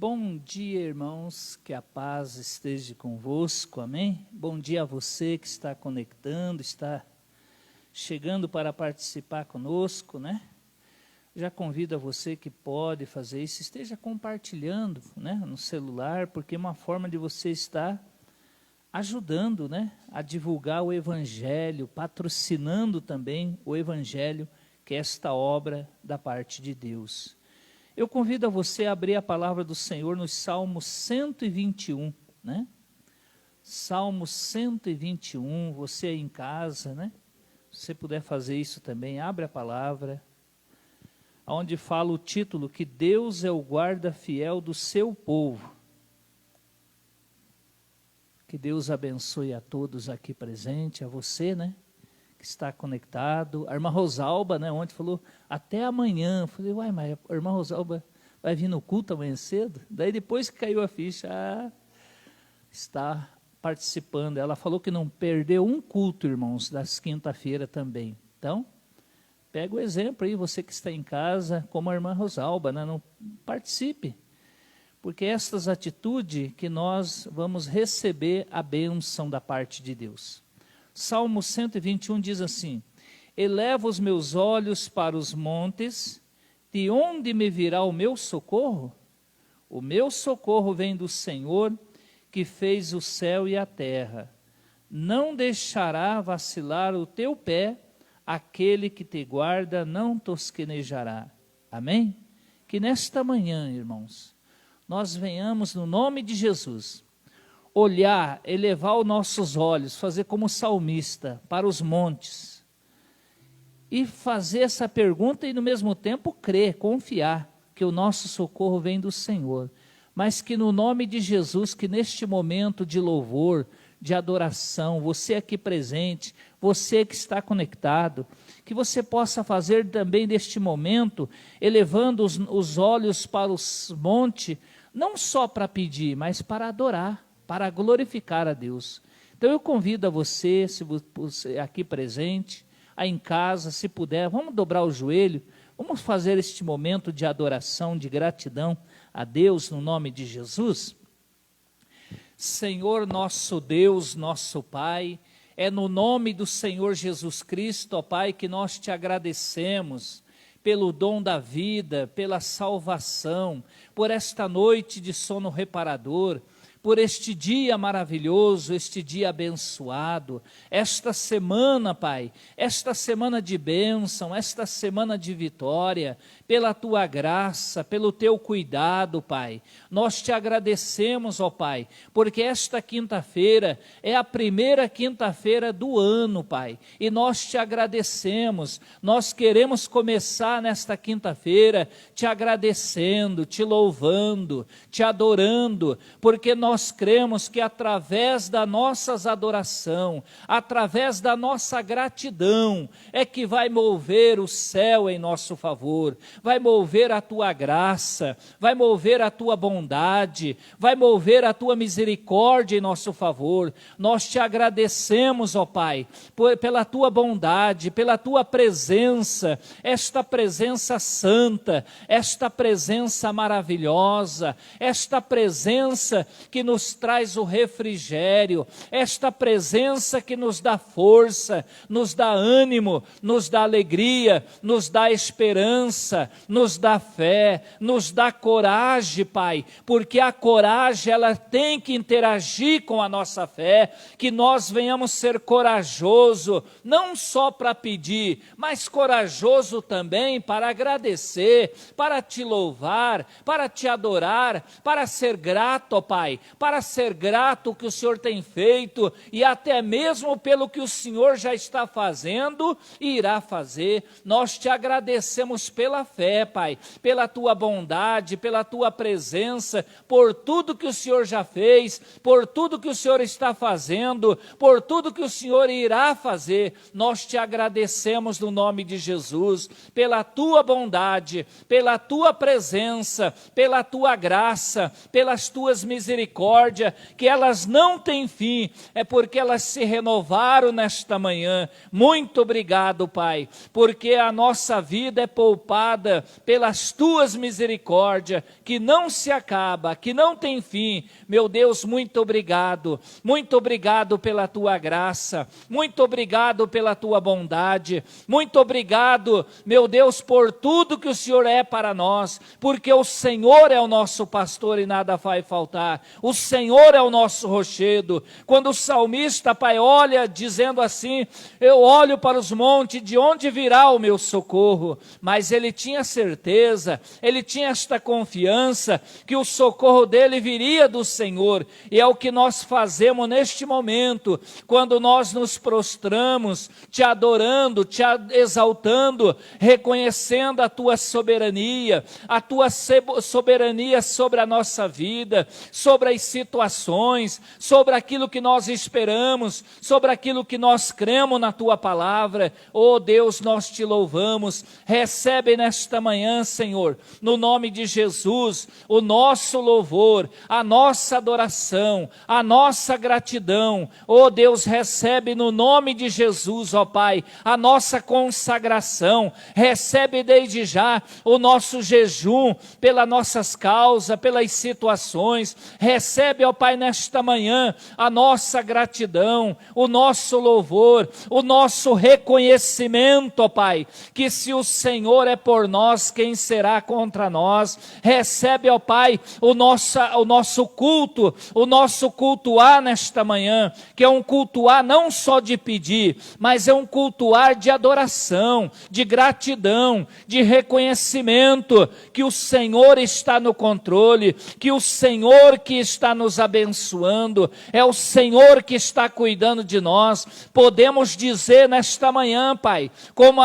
Bom dia, irmãos, que a paz esteja convosco, amém? Bom dia a você que está conectando, está chegando para participar conosco, né? Já convido a você que pode fazer isso, esteja compartilhando, né, no celular, porque é uma forma de você estar ajudando, né, a divulgar o Evangelho, patrocinando também o Evangelho, que é esta obra da parte de Deus. Eu convido a você a abrir a palavra do Senhor no Salmo 121, né? Salmo 121, você aí em casa, né? Se você puder fazer isso também, abre a palavra, onde fala o título, que Deus é o guarda fiel do seu povo. Que Deus abençoe a todos aqui presentes, a você, né? Que está conectado. A irmã Rosalba, né, ontem falou, até amanhã. Eu falei, uai, mas a irmã Rosalba vai vir no culto amanhã cedo? Daí depois que caiu a ficha, está participando. Ela falou que não perdeu um culto, irmãos, das quinta-feira também. Então, pega o exemplo aí, você que está em casa, como a irmã Rosalba, né, não participe. Porque estas atitudes que nós vamos receber a bênção da parte de Deus. Salmo 121 diz assim, eleva os meus olhos para os montes, de onde me virá o meu socorro? O meu socorro vem do Senhor, que fez o céu e a terra. Não deixará vacilar o teu pé, aquele que te guarda não tosquenejará. Amém? Que nesta manhã, irmãos, nós venhamos no nome de Jesus, olhar, elevar os nossos olhos, fazer como salmista, para os montes, e fazer essa pergunta e no mesmo tempo crer, confiar, que o nosso socorro vem do Senhor, mas que no nome de Jesus, que neste momento de louvor, de adoração, você aqui presente, você que está conectado, que você possa fazer também deste momento, elevando os olhos para os montes, não só para pedir, mas para adorar, para glorificar a Deus. Então eu convido a você, se você aqui presente, aí em casa, se puder, vamos dobrar o joelho, vamos fazer este momento de adoração, de gratidão a Deus no nome de Jesus. Senhor nosso Deus, nosso Pai, é no nome do Senhor Jesus Cristo, ó Pai, que nós te agradecemos pelo dom da vida, pela salvação, por esta noite de sono reparador, por este dia maravilhoso, este dia abençoado, esta semana, Pai, esta semana de bênção, esta semana de vitória, pela Tua graça, pelo Teu cuidado, Pai. Nós te agradecemos, ó Pai, porque esta quinta-feira é a primeira quinta-feira do ano, Pai, e nós te agradecemos, nós queremos começar nesta quinta-feira te agradecendo, te louvando, te adorando, porque nós cremos que através da nossa adoração, através da nossa gratidão, é que vai mover o céu em nosso favor, vai mover a Tua graça, vai mover a Tua bondade, vai mover a Tua misericórdia em nosso favor. Nós te agradecemos, ó Pai, pela Tua bondade, pela Tua presença, esta presença santa, esta presença maravilhosa, esta presença que nos traz o refrigério, esta presença que nos dá força, nos dá ânimo, nos dá alegria, nos dá esperança, nos dá fé, nos dá coragem, Pai, porque a coragem ela tem que interagir com a nossa fé, que nós venhamos ser corajoso, não só para pedir, mas corajoso também para agradecer, para te louvar, para te adorar, para ser grato, ó Pai, para ser grato o que o Senhor tem feito e até mesmo pelo que o Senhor já está fazendo e irá fazer. Nós te agradecemos pela fé, Pai, pela Tua bondade, pela Tua presença, por tudo que o Senhor já fez, por tudo que o Senhor está fazendo, por tudo que o Senhor irá fazer. Nós te agradecemos no nome de Jesus, pela Tua bondade, pela Tua presença, pela Tua graça, pelas Tuas misericórdias, misericórdia, que elas não têm fim, é porque elas se renovaram nesta manhã. Muito obrigado, Pai, porque a nossa vida é poupada pelas tuas misericórdias, que não se acaba, que não tem fim. Meu Deus, muito obrigado pela tua graça, muito obrigado pela tua bondade, muito obrigado, meu Deus, por tudo que o Senhor é para nós, porque o Senhor é o nosso pastor e nada vai faltar, o Senhor é o nosso rochedo. Quando o salmista, Pai, olha dizendo assim, eu olho para os montes, de onde virá o meu socorro? Mas ele tinha certeza, ele tinha esta confiança, que o socorro dele viria do Senhor, e é o que nós fazemos neste momento, quando nós nos prostramos, te adorando, te exaltando, reconhecendo a tua soberania sobre a nossa vida, sobre as situações, sobre aquilo que nós esperamos, sobre aquilo que nós cremos na tua palavra. Oh Deus, nós te louvamos. Recebe nesta manhã, Senhor, no nome de Jesus, o nosso louvor, a nossa adoração, a nossa gratidão. Oh Deus, recebe no nome de Jesus, ó Pai, a nossa consagração. Recebe desde já o nosso jejum pelas nossas causas, pelas situações. Recebe, ó Pai, nesta manhã a nossa gratidão, o nosso louvor, o nosso reconhecimento, ó Pai, que se o Senhor é por nós, quem será contra nós? Recebe, ó Pai, o nosso culto, o nosso cultuar nesta manhã, que é um cultuar não só de pedir, mas é um cultuar de adoração, de gratidão, de reconhecimento, que o Senhor está no controle, que o Senhor que está nos abençoando, é o Senhor que está cuidando de nós. Podemos dizer nesta manhã, Pai, como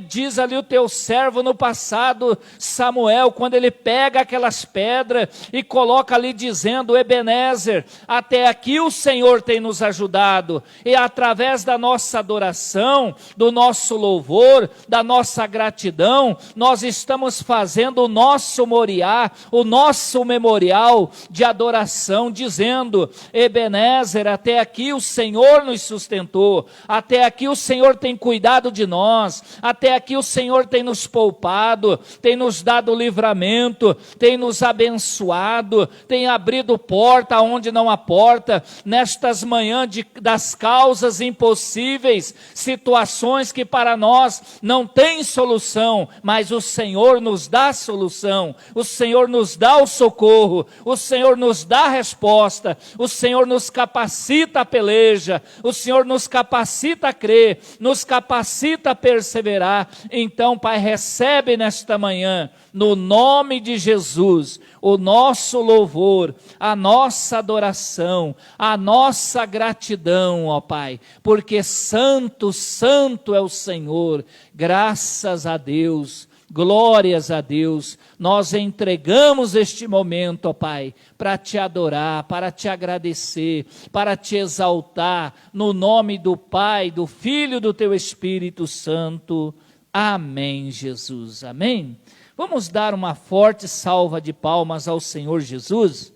diz ali o teu servo no passado, Samuel, quando ele pega aquelas pedras e coloca ali dizendo, Ebenezer, até aqui o Senhor tem nos ajudado, e através da nossa adoração, do nosso louvor, da nossa gratidão, nós estamos fazendo o nosso moriá, o nosso memorial de adoração, dizendo, Ebenezer, até aqui o Senhor nos sustentou, até aqui o Senhor tem cuidado de nós, até aqui o Senhor tem nos poupado, tem nos dado livramento, tem nos abençoado, tem abrido porta onde não há porta, nestas manhãs das causas impossíveis, situações que para nós não tem solução, mas o Senhor nos dá a solução, o Senhor nos dá o socorro, o Senhor nos dá a resposta, o Senhor nos capacita a peleja, o Senhor nos capacita a crer, nos capacita a perseverar. Então, Pai, recebe nesta manhã, no nome de Jesus, o nosso louvor, a nossa adoração, a nossa gratidão, ó Pai, porque santo, santo é o Senhor. Graças a Deus, glórias a Deus. Nós entregamos este momento, ó Pai, para te adorar, para te agradecer, para te exaltar, no nome do Pai, do Filho e do teu Espírito Santo. Amém, Jesus. Amém. Vamos dar uma forte salva de palmas ao Senhor Jesus?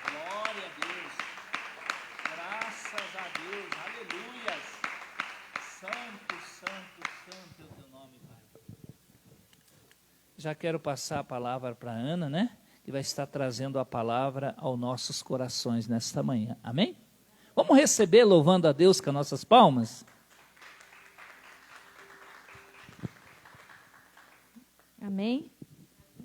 Glória a Deus, graças a Deus, aleluia, santo, santo, santo é o teu nome, Pai. Já quero passar a palavra para a Ana, né? Que vai estar trazendo a palavra aos nossos corações nesta manhã, amém? Vamos receber louvando a Deus com as nossas palmas? Amém?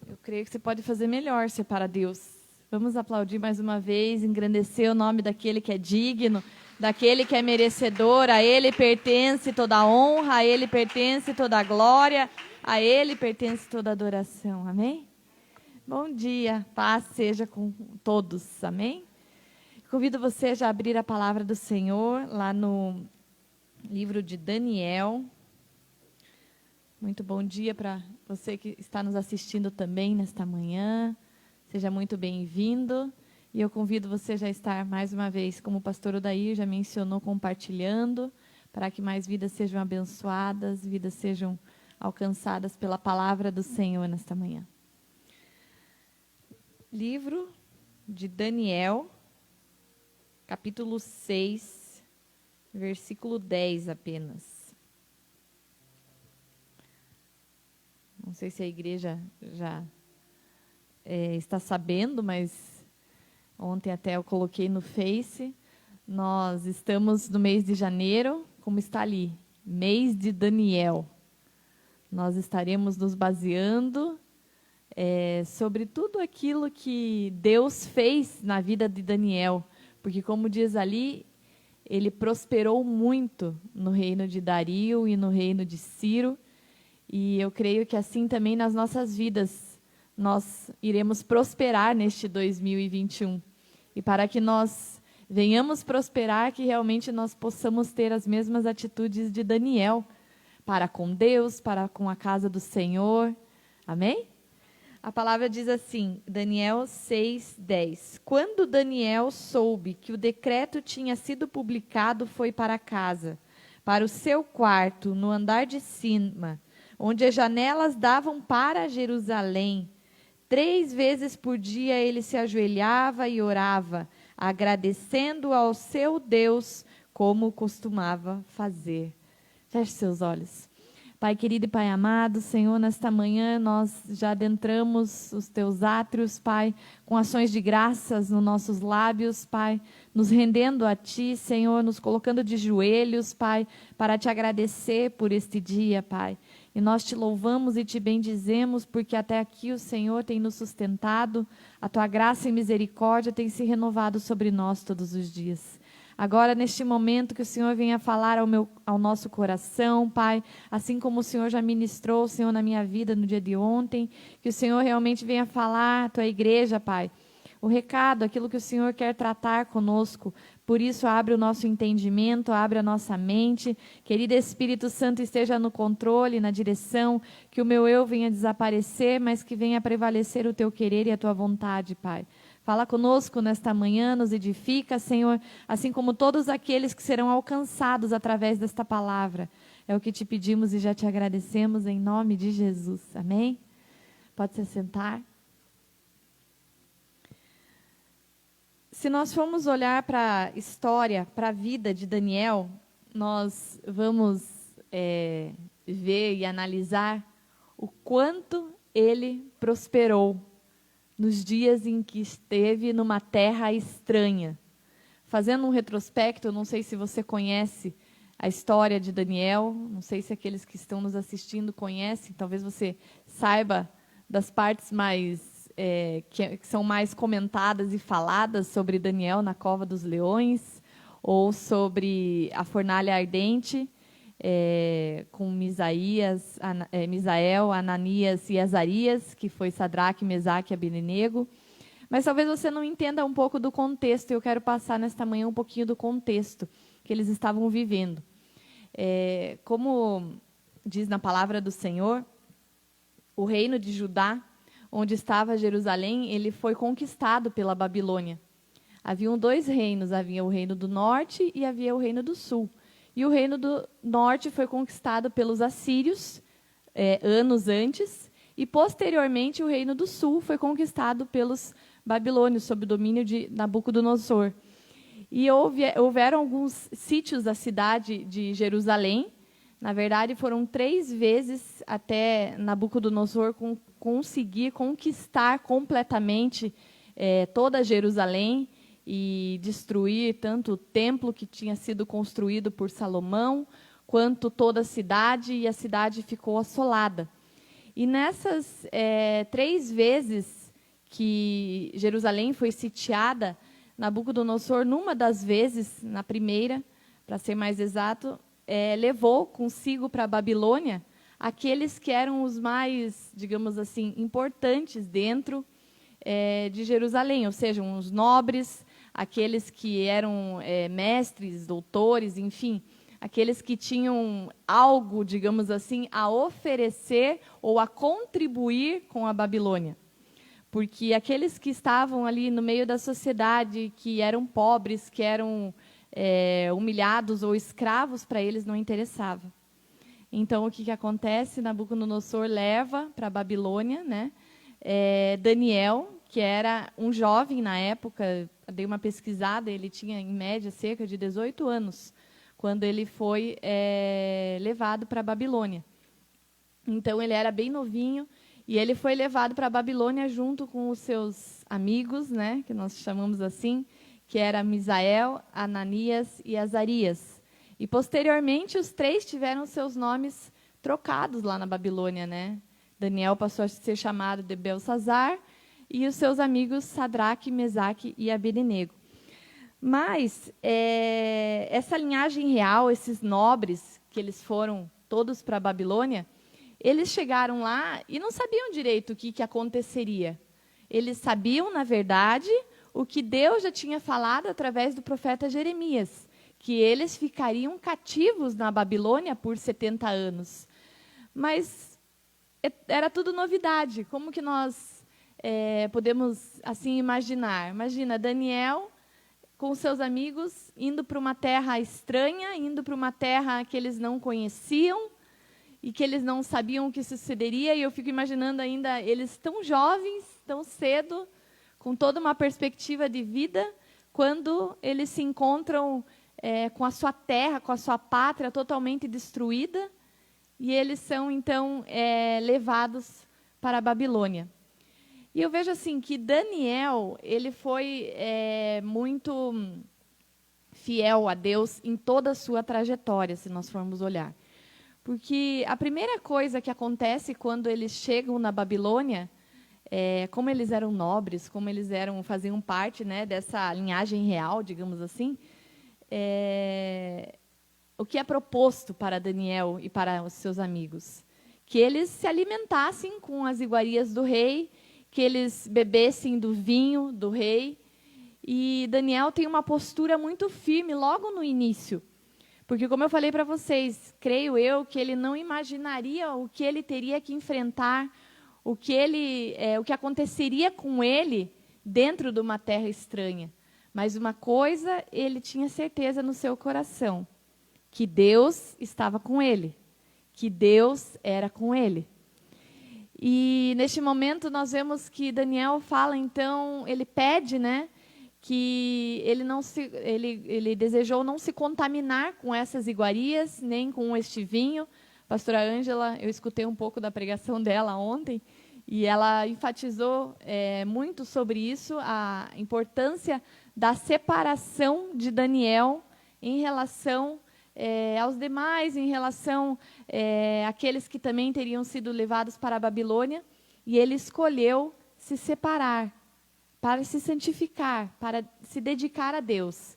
Eu creio que você pode fazer melhor, ser para Deus. Vamos aplaudir mais uma vez, engrandecer o nome daquele que é digno, daquele que é merecedor, a Ele pertence toda a honra, a Ele pertence toda a glória, a Ele pertence toda a adoração, amém? Bom dia, paz seja com todos, amém? Convido você a abrir a palavra do Senhor, lá no livro de Daniel. Muito bom dia para você que está nos assistindo também nesta manhã. Seja muito bem-vindo. E eu convido você já a estar mais uma vez, como o pastor Odair já mencionou, compartilhando, para que mais vidas sejam abençoadas, vidas sejam alcançadas pela palavra do Senhor nesta manhã. Livro de Daniel, capítulo 6, versículo 10 apenas. Não sei se a igreja já está sabendo, mas ontem até eu coloquei no Face. Nós estamos no mês de janeiro, como está ali, mês de Daniel. Nós estaremos nos baseando sobre tudo aquilo que Deus fez na vida de Daniel, porque como diz ali, ele prosperou muito no reino de Dario e no reino de Ciro, e eu creio que assim também nas nossas vidas nós iremos prosperar neste 2021. E para que nós venhamos prosperar, que realmente nós possamos ter as mesmas atitudes de Daniel, para com Deus, para com a casa do Senhor. Amém? A palavra diz assim, Daniel 6:10. Quando Daniel soube que o decreto tinha sido publicado, foi para casa, para o seu quarto, no andar de cima, onde as janelas davam para Jerusalém. 3 vezes por dia ele se ajoelhava e orava, agradecendo ao seu Deus, como costumava fazer. Feche seus olhos. Pai querido e Pai amado, Senhor, nesta manhã nós já adentramos os teus átrios, Pai, com ações de graças nos nossos lábios, Pai, nos rendendo a Ti, Senhor, nos colocando de joelhos, Pai, para Te agradecer por este dia, Pai. E nós Te louvamos e Te bendizemos, porque até aqui o Senhor tem nos sustentado, a Tua graça e misericórdia tem se renovado sobre nós todos os dias. Agora, neste momento, que o Senhor venha falar ao nosso coração, Pai, assim como o Senhor já ministrou, Senhor, na minha vida no dia de ontem, que o Senhor realmente venha falar à Tua igreja, Pai, o recado, aquilo que o Senhor quer tratar conosco. Por isso, abre o nosso entendimento, abre a nossa mente. Querido Espírito Santo, esteja no controle, na direção, que o meu eu venha desaparecer, mas que venha prevalecer o Teu querer e a Tua vontade, Pai. Fala conosco nesta manhã, nos edifica, Senhor, assim como todos aqueles que serão alcançados através desta palavra. É o que Te pedimos e já Te agradecemos em nome de Jesus. Amém? Pode se sentar. Se nós formos olhar para a história, para a vida de Daniel, nós vamos ver e analisar o quanto ele prosperou nos dias em que esteve numa terra estranha. Fazendo um retrospecto, eu não sei se você conhece a história de Daniel, não sei se aqueles que estão nos assistindo conhecem, talvez você saiba das partes mais que são mais comentadas e faladas sobre Daniel na cova dos leões, ou sobre a fornalha ardente, com Misael, Ananias e Azarias, que foi Sadraque, Mesaque e Abednego. Mas talvez você não entenda um pouco do contexto, e eu quero passar nesta manhã um pouquinho do contexto que eles estavam vivendo. Como diz na palavra do Senhor, o reino de Judá, onde estava Jerusalém, ele foi conquistado pela Babilônia. Haviam 2 reinos, havia o reino do norte e havia o reino do sul. E o reino do norte foi conquistado pelos assírios, anos antes, e posteriormente o reino do sul foi conquistado pelos babilônios, sob o domínio de Nabucodonosor. E houveram alguns sítios da cidade de Jerusalém. Na verdade, foram 3 vezes até Nabucodonosor conseguir conquistar completamente toda Jerusalém e destruir tanto o templo que tinha sido construído por Salomão, quanto toda a cidade, e a cidade ficou assolada. E nessas 3 vezes que Jerusalém foi sitiada, Nabucodonosor, numa das vezes, na primeira, para ser mais exato, levou consigo para a Babilônia aqueles que eram os mais, digamos assim, importantes dentro de Jerusalém, ou seja, os nobres, aqueles que eram mestres, doutores, enfim, aqueles que tinham algo, digamos assim, a oferecer ou a contribuir com a Babilônia. Porque aqueles que estavam ali no meio da sociedade, que eram pobres, que eram humilhados ou escravos, para eles não interessava. Então, o que acontece? Nabucodonosor leva para a Babilônia, né, Daniel, que era um jovem na época, dei uma pesquisada, ele tinha, em média, cerca de 18 anos, quando ele foi levado para a Babilônia. Então, ele era bem novinho, e ele foi levado para a Babilônia junto com os seus amigos, né, que nós chamamos assim, que era Misael, Ananias e Azarias. E, posteriormente, os 3 tiveram seus nomes trocados lá na Babilônia, né? Daniel passou a ser chamado de Belsassar, e os seus amigos Sadraque, Mesaque e Abednego. Mas essa linhagem real, esses nobres, que eles foram todos para a Babilônia, eles chegaram lá e não sabiam direito o que aconteceria. Eles sabiam, na verdade, o que Deus já tinha falado através do profeta Jeremias, que eles ficariam cativos na Babilônia por 70 anos. Mas era tudo novidade. Como que nós podemos assim imaginar? Imagina Daniel com seus amigos indo para uma terra estranha, indo para uma terra que eles não conheciam e que eles não sabiam o que sucederia. E eu fico imaginando ainda eles tão jovens, tão cedo, com toda uma perspectiva de vida, quando eles se encontram com a sua terra, com a sua pátria totalmente destruída, e eles são, então, levados para a Babilônia. E eu vejo assim que Daniel, ele foi muito fiel a Deus em toda a sua trajetória, se nós formos olhar. Porque a primeira coisa que acontece quando eles chegam na Babilônia, como eles eram nobres, como eles faziam parte, né, dessa linhagem real, digamos assim, o que é proposto para Daniel e para os seus amigos? Que eles se alimentassem com as iguarias do rei, que eles bebessem do vinho do rei. E Daniel tem uma postura muito firme logo no início. Porque, como eu falei para vocês, creio eu que ele não imaginaria o que ele teria que enfrentar, o que aconteceria com ele dentro de uma terra estranha. Mas uma coisa ele tinha certeza no seu coração, que Deus estava com ele, que Deus era com ele. E neste momento nós vemos que Daniel fala, então, ele pede, né, que ele desejou não se contaminar com essas iguarias, nem com este vinho. Pastora Ângela, eu escutei um pouco da pregação dela ontem, e ela enfatizou muito sobre isso, a importância da separação de Daniel em relação aos demais, em relação àqueles que também teriam sido levados para a Babilônia, e ele escolheu se separar, para se santificar, para se dedicar a Deus.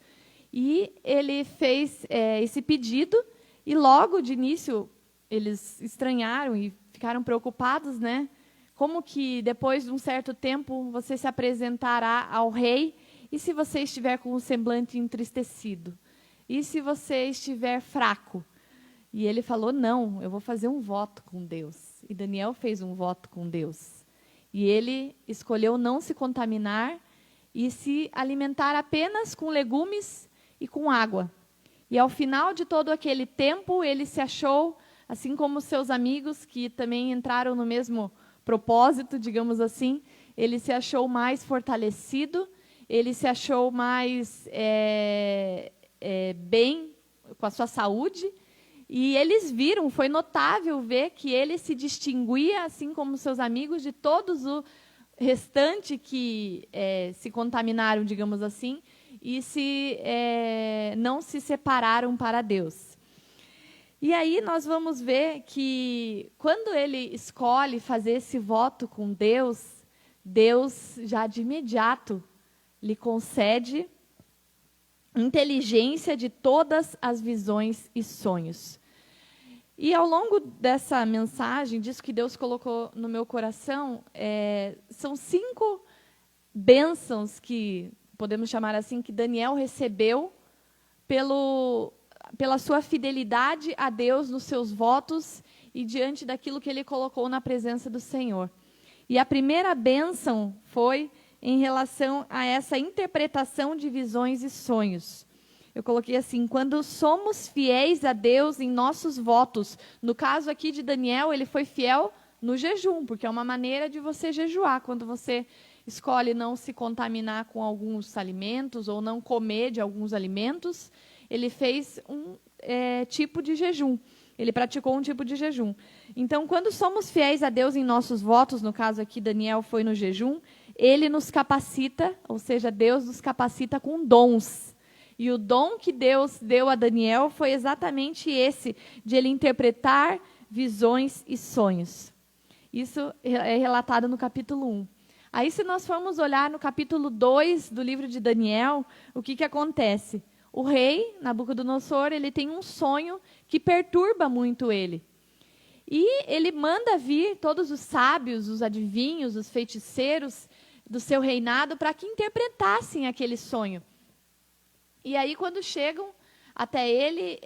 E ele fez esse pedido, e logo de início eles estranharam e ficaram preocupados, né? Como que depois de um certo tempo você se apresentará ao rei, e se você estiver com o semblante entristecido? E se você estiver fraco? E ele falou, não, eu vou fazer um voto com Deus. E Daniel fez um voto com Deus. E ele escolheu não se contaminar e se alimentar apenas com legumes e com água. E ao final de todo aquele tempo, ele se achou, assim como seus amigos, que também entraram no mesmo propósito, digamos assim, ele se achou mais fortalecido, ele se achou mais bem com a sua saúde, e eles viram, foi notável ver que ele se distinguia, assim como seus amigos, de todos o restante que se contaminaram, digamos assim, e não se separaram para Deus. E aí nós vamos ver que quando ele escolhe fazer esse voto com Deus, Deus já de imediato lhe concede inteligência de todas as visões e sonhos. E ao longo dessa mensagem, disso que Deus colocou no meu coração, são 5 bênçãos que, podemos chamar assim, que Daniel recebeu pela sua fidelidade a Deus nos seus votos e diante daquilo que ele colocou na presença do Senhor. E a primeira bênção foi em relação a essa interpretação de visões e sonhos. Eu coloquei assim, quando somos fiéis a Deus em nossos votos, no caso aqui de Daniel, ele foi fiel no jejum, porque é uma maneira de você jejuar, quando você escolhe não se contaminar com alguns alimentos ou não comer de alguns alimentos, ele fez um tipo de jejum. Ele praticou um tipo de jejum. Então, quando somos fiéis a Deus em nossos votos, no caso aqui Daniel foi no jejum, ele nos capacita, ou seja, Deus nos capacita com dons. E o dom que Deus deu a Daniel foi exatamente esse, de ele interpretar visões e sonhos. Isso é relatado no capítulo 1. Aí, se nós formos olhar no capítulo 2 do livro de Daniel, o que acontece? O rei, Nabucodonosor, ele tem um sonho que perturba muito ele. E ele manda vir todos os sábios, os adivinhos, os feiticeiros do seu reinado para que interpretassem aquele sonho. E aí, quando chegam até ele,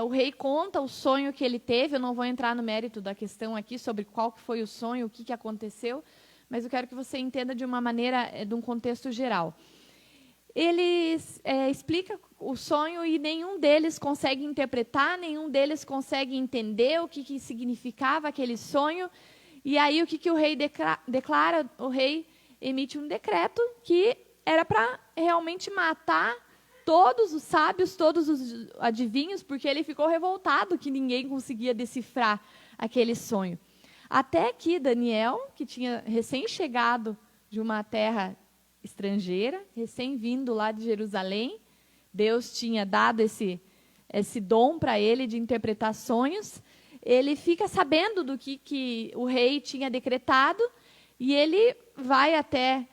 o rei conta o sonho que ele teve. Eu não vou entrar no mérito da questão aqui sobre qual foi o sonho, o que aconteceu, mas eu quero que você entenda de uma maneira, de um contexto geral. Ele explica o sonho e nenhum deles consegue interpretar, nenhum deles consegue entender o que significava aquele sonho. E aí o que o rei declara? O rei emite um decreto que era para realmente matar todos os sábios, todos os adivinhos, porque ele ficou revoltado que ninguém conseguia decifrar aquele sonho. Até que Daniel, que tinha recém-chegado de uma terra estrangeira, recém-vindo lá de Jerusalém, Deus tinha dado esse dom para ele de interpretar sonhos. Ele fica sabendo do que o rei tinha decretado e ele vai até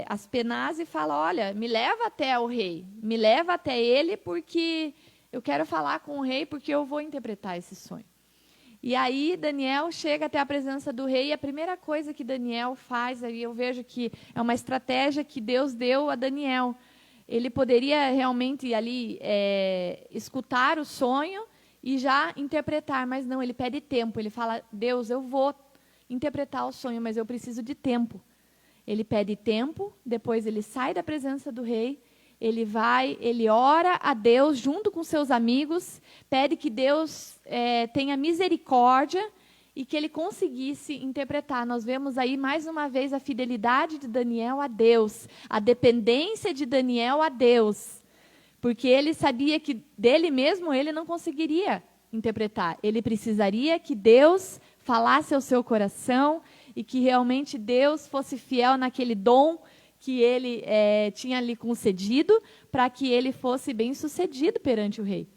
Aspenaz e fala: olha, me leva até o rei, me leva até ele porque eu quero falar com o rei porque eu vou interpretar esse sonho. E aí Daniel chega até a presença do rei e a primeira coisa que Daniel faz, aí eu vejo que é uma estratégia que Deus deu a Daniel. Ele poderia realmente ali escutar o sonho e já interpretar, mas não, ele pede tempo. Ele fala: Deus, eu vou interpretar o sonho, mas eu preciso de tempo. Ele pede tempo, depois ele sai da presença do rei, ele ora a Deus junto com seus amigos, pede que Deus tenha misericórdia e que ele conseguisse interpretar. Nós vemos aí mais uma vez a fidelidade de Daniel a Deus, a dependência de Daniel a Deus, porque ele sabia que dele mesmo ele não conseguiria interpretar. Ele precisaria que Deus falasse ao seu coração e que realmente Deus fosse fiel naquele dom que ele tinha lhe concedido, para que ele fosse bem-sucedido perante o rei.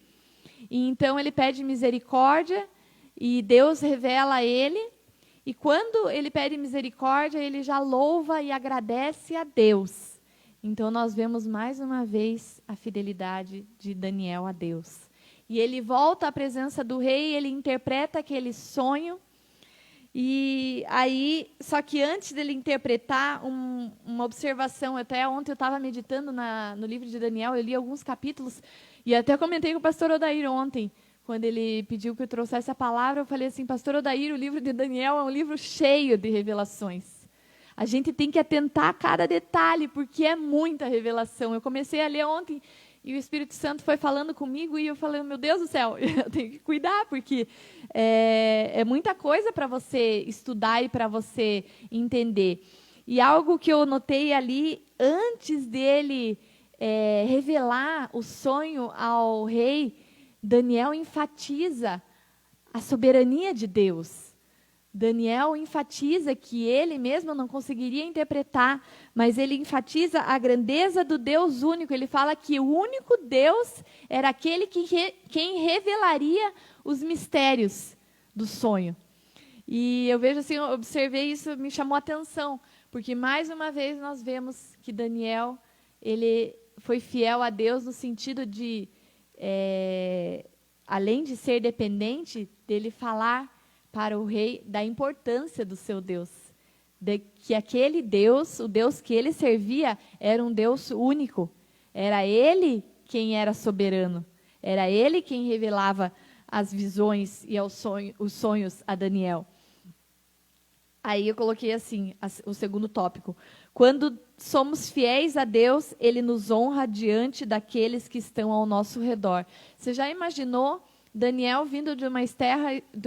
E então ele pede misericórdia e Deus revela a ele. E quando ele pede misericórdia, ele já louva e agradece a Deus. Então nós vemos mais uma vez a fidelidade de Daniel a Deus. E ele volta à presença do rei, ele interpreta aquele sonho. E aí, só que antes dele interpretar, uma observação, até ontem eu estava meditando no livro de Daniel, eu li alguns capítulos, e até comentei com o pastor Odair ontem, quando ele pediu que eu trouxesse a palavra, eu falei assim: pastor Odair, o livro de Daniel é um livro cheio de revelações. A gente tem que atentar a cada detalhe, porque é muita revelação. Eu comecei a ler ontem, e o Espírito Santo foi falando comigo, e eu falei: meu Deus do céu, eu tenho que cuidar, porque é muita coisa para você estudar e para você entender. E algo que eu notei ali, antes dele revelar o sonho ao rei, Daniel enfatiza a soberania de Deus. Daniel enfatiza que ele mesmo não conseguiria interpretar, mas ele enfatiza a grandeza do Deus único. Ele fala que o único Deus era aquele quem revelaria os mistérios do sonho. E eu vejo assim, eu observei isso, me chamou a atenção, porque mais uma vez nós vemos que Daniel, ele foi fiel a Deus no sentido de, além de ser dependente, dele falar para o rei da importância do seu Deus, de que aquele Deus, o Deus que ele servia, era um Deus único, era ele quem era soberano, era ele quem revelava as visões e os sonhos a Daniel. Aí eu coloquei assim, o segundo tópico: quando somos fiéis a Deus, ele nos honra diante daqueles que estão ao nosso redor. Você já imaginou Daniel vindo de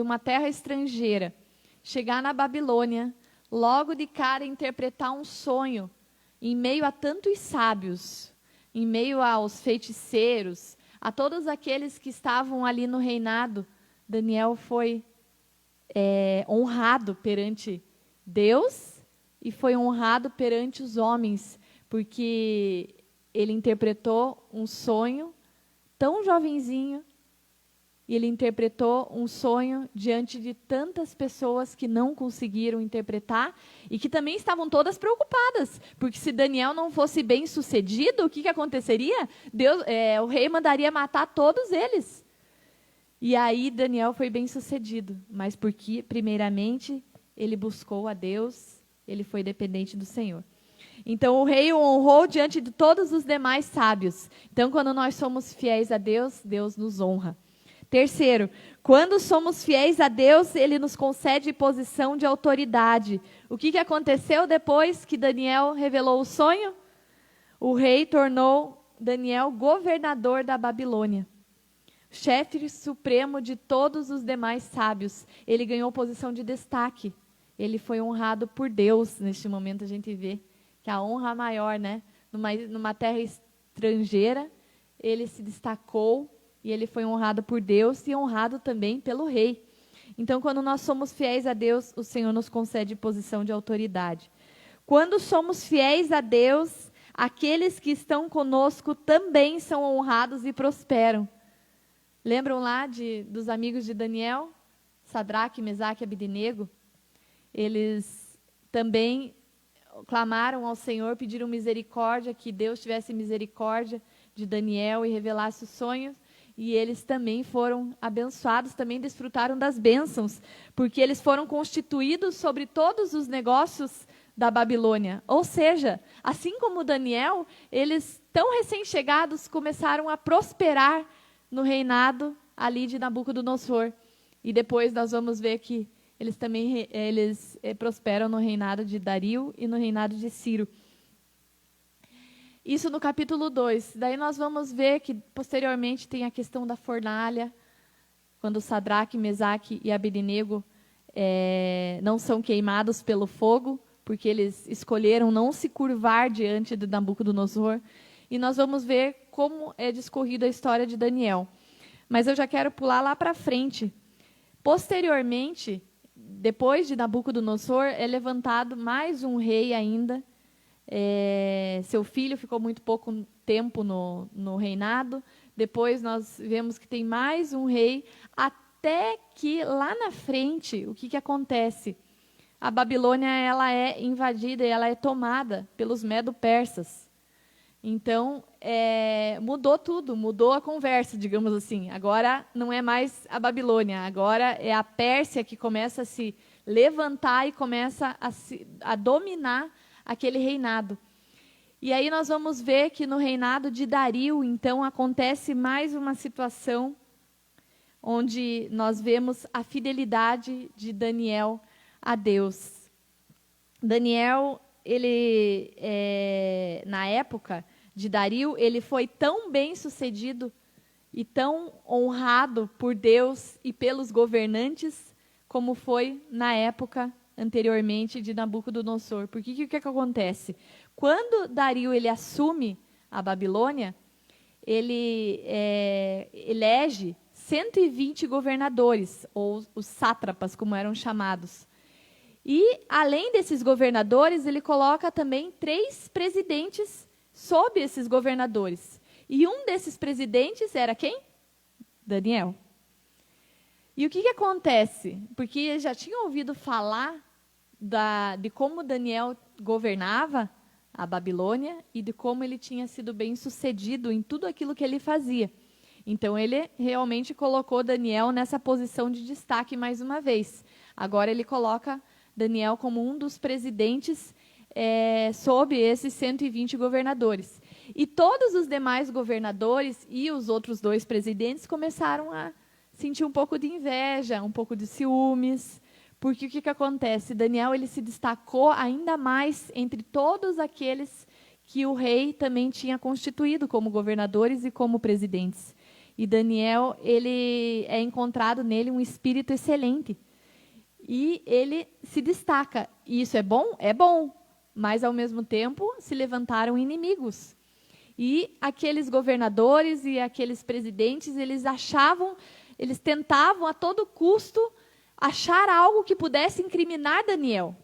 uma terra estrangeira, chegar na Babilônia, logo de cara interpretar um sonho, em meio a tantos sábios, em meio aos feiticeiros, a todos aqueles que estavam ali no reinado, Daniel foi honrado perante Deus e foi honrado perante os homens, porque ele interpretou um sonho tão jovenzinho, e ele interpretou um sonho diante de tantas pessoas que não conseguiram interpretar e que também estavam todas preocupadas, porque se Daniel não fosse bem sucedido, o que aconteceria? O rei mandaria matar todos eles. E aí Daniel foi bem sucedido, mas porque, primeiramente, ele buscou a Deus, ele foi dependente do Senhor. Então o rei o honrou diante de todos os demais sábios. Então, quando nós somos fiéis a Deus, Deus nos honra. Terceiro, quando somos fiéis a Deus, Ele nos concede posição de autoridade. O que aconteceu depois que Daniel revelou o sonho? O rei tornou Daniel governador da Babilônia, chefe supremo de todos os demais sábios. Ele ganhou posição de destaque. Ele foi honrado por Deus. Neste momento a gente vê que a honra maior, né? Numa terra estrangeira, ele se destacou. E ele foi honrado por Deus e honrado também pelo rei. Então, quando nós somos fiéis a Deus, o Senhor nos concede posição de autoridade. Quando somos fiéis a Deus, aqueles que estão conosco também são honrados e prosperam. Lembram lá dos amigos de Daniel? Sadraque, Mesaque e Abednego? Eles também clamaram ao Senhor, pediram misericórdia, que Deus tivesse misericórdia de Daniel e revelasse os sonhos. E eles também foram abençoados, também desfrutaram das bênçãos, porque eles foram constituídos sobre todos os negócios da Babilônia. Ou seja, assim como Daniel, eles, tão recém-chegados, começaram a prosperar no reinado ali de Nabucodonosor. E depois nós vamos ver que eles também prosperam no reinado de Dario e no reinado de Ciro. Isso no capítulo 2. Daí nós vamos ver que, posteriormente, tem a questão da fornalha, quando Sadraque, Mesaque e Abednego não são queimados pelo fogo, porque eles escolheram não se curvar diante de Nabucodonosor. E nós vamos ver como é discorrida a história de Daniel. Mas eu já quero pular lá para frente. Posteriormente, depois de Nabucodonosor, é levantado mais um rei ainda. Seu filho ficou muito pouco tempo no reinado. Depois nós vemos que tem mais um rei, até que lá na frente, o que acontece? A Babilônia ela é invadida e ela é tomada pelos medo-persas. Então, mudou tudo, mudou a conversa, digamos assim. Agora não é mais a Babilônia, agora é a Pérsia que começa a se levantar e começa a dominar aquele reinado. E aí nós vamos ver que no reinado de Dario, então, acontece mais uma situação onde nós vemos a fidelidade de Daniel a Deus. Daniel, ele, na época de Dario, ele foi tão bem sucedido e tão honrado por Deus e pelos governantes, como foi na época anteriormente de Nabucodonosor. Porque o que acontece? Quando Dario ele assume a Babilônia, ele elege 120 governadores, ou os sátrapas, como eram chamados. E, além desses governadores, ele coloca também 3 presidentes sob esses governadores. E um desses presidentes era quem? Daniel. E o que acontece? Porque já tinham ouvido falar de como Daniel governava a Babilônia e de como ele tinha sido bem sucedido em tudo aquilo que ele fazia. Então, ele realmente colocou Daniel nessa posição de destaque mais uma vez. Agora, ele coloca Daniel como um dos presidentes sob esses 120 governadores. E todos os demais governadores e os outros 2 presidentes começaram a sentir um pouco de inveja, um pouco de ciúmes. Porque o que acontece? Daniel ele se destacou ainda mais entre todos aqueles que o rei também tinha constituído como governadores e como presidentes. E Daniel, ele é encontrado nele um espírito excelente. e ele se destaca. E isso é bom? É bom, mas ao mesmo tempo se levantaram inimigos. E aqueles governadores e aqueles presidentes, eles tentavam a todo custo achar algo que pudesse incriminar Daniel.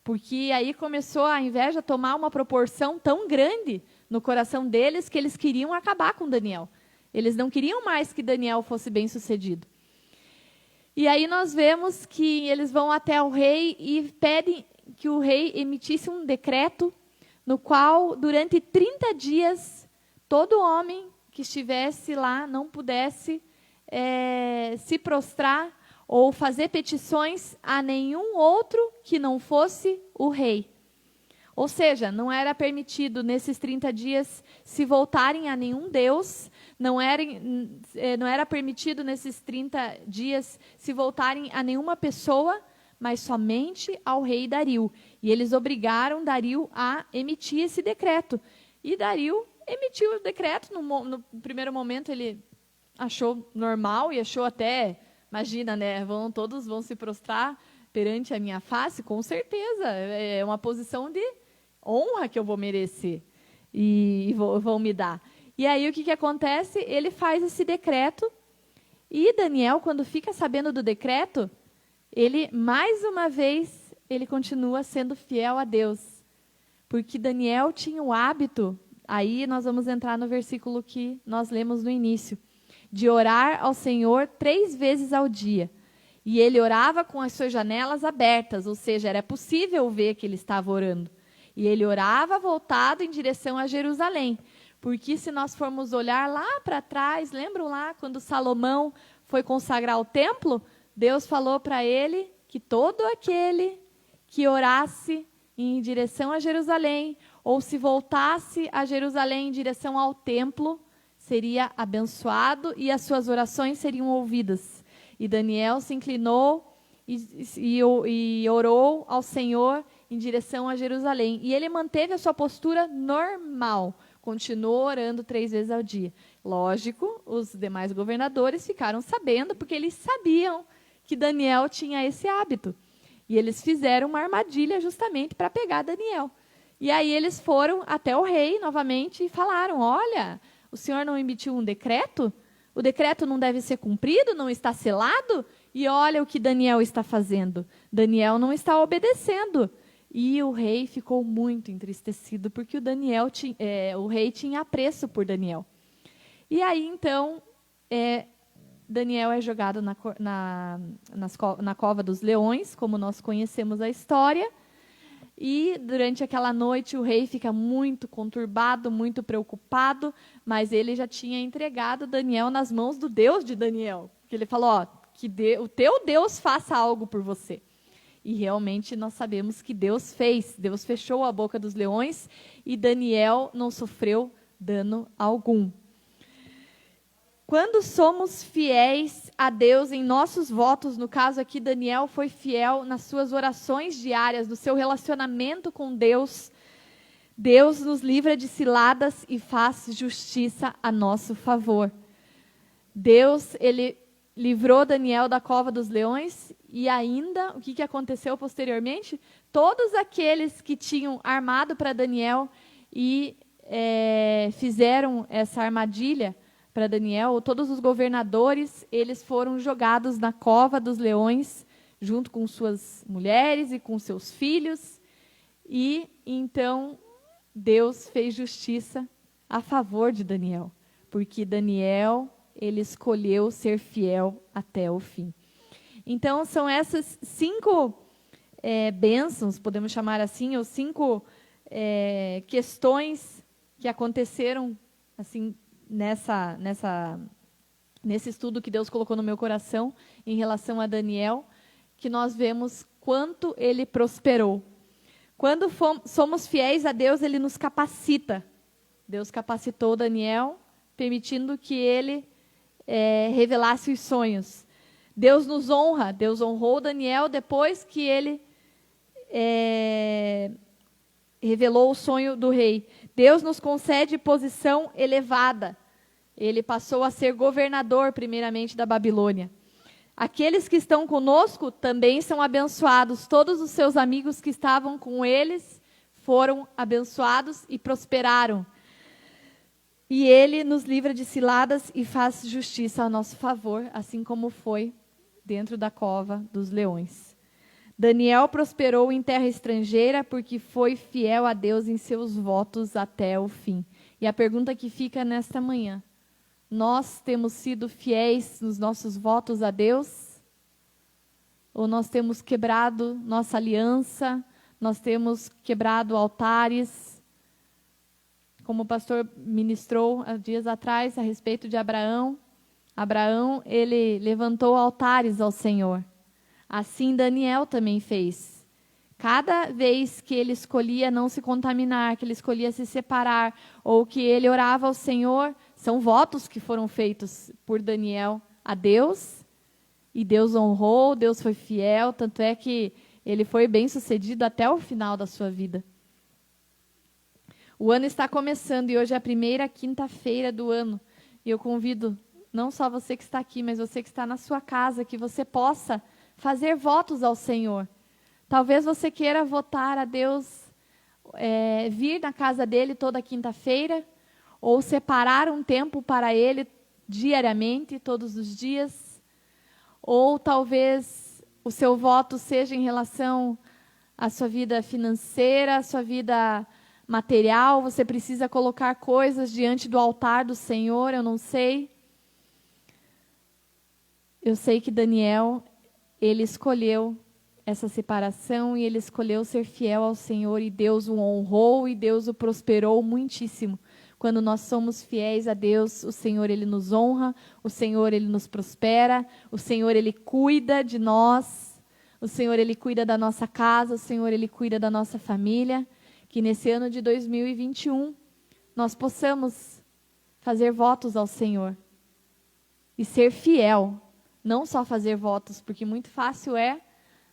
Porque aí começou a inveja a tomar uma proporção tão grande no coração deles que eles queriam acabar com Daniel. Eles não queriam mais que Daniel fosse bem-sucedido. E aí nós vemos que eles vão até o rei e pedem que o rei emitisse um decreto no qual, durante 30 dias, todo homem que estivesse lá não pudesse se prostrar ou fazer petições a nenhum outro que não fosse o rei. Ou seja, não era permitido nesses 30 dias se voltarem a nenhum deus, não era permitido nesses 30 dias se voltarem a nenhuma pessoa, mas somente ao rei Dario. E eles obrigaram Dario a emitir esse decreto. E Dario emitiu o decreto. No primeiro momento ele achou normal e achou até, imagina, né? Todos vão se prostrar perante a minha face, com certeza. É uma posição de honra que eu vou merecer e vão me dar. E aí o que acontece? Ele faz esse decreto e Daniel, quando fica sabendo do decreto, ele, mais uma vez, ele continua sendo fiel a Deus. Porque Daniel tinha o hábito, aí nós vamos entrar no versículo que nós lemos no início, de orar ao Senhor 3 vezes ao dia. E ele orava com as suas janelas abertas, ou seja, era possível ver que ele estava orando. E ele orava voltado em direção a Jerusalém. Porque se nós formos olhar lá para trás, lembram lá quando Salomão foi consagrar o templo? Deus falou para ele que todo aquele que orasse em direção a Jerusalém, ou se voltasse a Jerusalém em direção ao templo, seria abençoado e as suas orações seriam ouvidas. E Daniel se inclinou e orou ao Senhor em direção a Jerusalém. E ele manteve a sua postura normal, continuou orando 3 vezes ao dia. Lógico, os demais governadores ficaram sabendo, porque eles sabiam que Daniel tinha esse hábito. E eles fizeram uma armadilha justamente para pegar Daniel. E aí eles foram até o rei novamente e falaram: olha, o senhor não emitiu um decreto? O decreto não deve ser cumprido, não está selado? E olha o que Daniel está fazendo. Daniel não está obedecendo. E o rei ficou muito entristecido, porque o rei tinha apreço por Daniel. E aí, então, Daniel é jogado na cova dos leões, como nós conhecemos a história. E durante aquela noite o rei fica muito conturbado, muito preocupado, mas ele já tinha entregado Daniel nas mãos do Deus de Daniel. Porque ele falou, que o teu Deus faça algo por você. E realmente nós sabemos que Deus fez. Deus fechou a boca dos leões e Daniel não sofreu dano algum. Quando somos fiéis a Deus em nossos votos, no caso aqui Daniel foi fiel nas suas orações diárias, no seu relacionamento com Deus, Deus nos livra de ciladas e faz justiça a nosso favor. Deus, ele livrou Daniel da cova dos leões e ainda, o que aconteceu posteriormente? Todos aqueles que tinham armado para Daniel e fizeram essa armadilha para Daniel, todos os governadores, eles foram jogados na cova dos leões, junto com suas mulheres e com seus filhos. E então Deus fez justiça a favor de Daniel, porque Daniel, ele escolheu ser fiel até o fim. Então são essas 5 bênçãos, podemos chamar assim, ou 5 questões que aconteceram assim nesse estudo que Deus colocou no meu coração em relação a Daniel, que nós vemos quanto ele prosperou. Quando somos fiéis a Deus, ele nos capacita. Deus capacitou Daniel, permitindo que ele revelasse os sonhos. Deus nos honra. Deus honrou Daniel depois que ele revelou o sonho do rei. Deus nos concede posição elevada. Ele passou a ser governador, primeiramente, da Babilônia. Aqueles que estão conosco também são abençoados. Todos os seus amigos que estavam com eles foram abençoados e prosperaram. E ele nos livra de ciladas e faz justiça a nosso favor, assim como foi dentro da cova dos leões. Daniel prosperou em terra estrangeira porque foi fiel a Deus em seus votos até o fim. E a pergunta que fica nesta manhã: nós temos sido fiéis nos nossos votos a Deus? Ou nós temos quebrado nossa aliança? Nós temos quebrado altares? Como o pastor ministrou há dias atrás a respeito de Abraão. Abraão, ele levantou altares ao Senhor. Assim Daniel também fez. Cada vez que ele escolhia não se contaminar, que ele escolhia se separar, ou que ele orava ao Senhor, são votos que foram feitos por Daniel a Deus, e Deus honrou, Deus foi fiel, tanto é que ele foi bem sucedido até o final da sua vida. O ano está começando e hoje é a primeira quinta-feira do ano. E eu convido não só você que está aqui, mas você que está na sua casa, que você possa fazer votos ao Senhor. Talvez você queira votar a Deus, vir na casa dele toda quinta-feira, ou separar um tempo para ele diariamente, todos os dias. Ou talvez o seu voto seja em relação à sua vida financeira, à sua vida material. Você precisa colocar coisas diante do altar do Senhor, eu não sei. Eu sei que Daniel, ele escolheu essa separação e ele escolheu ser fiel ao Senhor e Deus o honrou e Deus o prosperou muitíssimo. Quando nós somos fiéis a Deus, o Senhor, ele nos honra, o Senhor, ele nos prospera, o Senhor, ele cuida de nós, o Senhor, ele cuida da nossa casa, o Senhor, ele cuida da nossa família. Que nesse ano de 2021 nós possamos fazer votos ao Senhor e ser fiel. Não só fazer votos, porque muito fácil é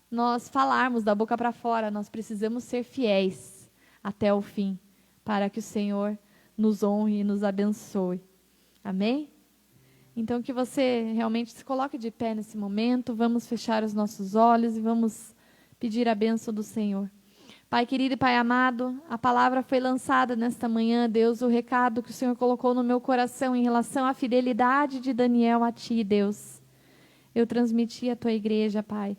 nós falarmos da boca para fora. Nós precisamos ser fiéis até o fim, para que o Senhor nos honre e nos abençoe. Amém? Então que você realmente se coloque de pé nesse momento. Vamos fechar os nossos olhos e vamos pedir a bênção do Senhor. Pai querido e Pai amado, a palavra foi lançada nesta manhã, Deus, o recado que o Senhor colocou no meu coração em relação à fidelidade de Daniel a Ti, Deus. Eu transmiti à Tua igreja, Pai.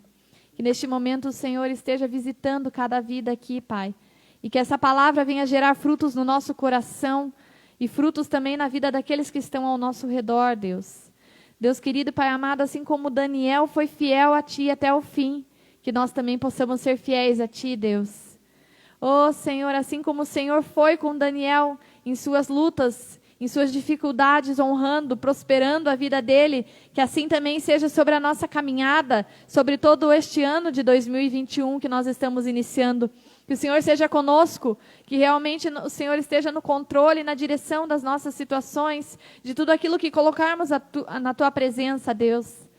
Que neste momento o Senhor esteja visitando cada vida aqui, Pai. E que essa palavra venha gerar frutos no nosso coração e frutos também na vida daqueles que estão ao nosso redor, Deus. Deus querido e Pai amado, assim como Daniel foi fiel a Ti até o fim, que nós também possamos ser fiéis a Ti, Deus. Oh, Senhor, assim como o Senhor foi com Daniel em suas lutas, em suas dificuldades, honrando, prosperando a vida dele, que assim também seja sobre a nossa caminhada, sobre todo este ano de 2021 que nós estamos iniciando. Que o Senhor seja conosco, que realmente o Senhor esteja no controle, na direção das nossas situações, de tudo aquilo que colocarmos na Tua presença, Deus.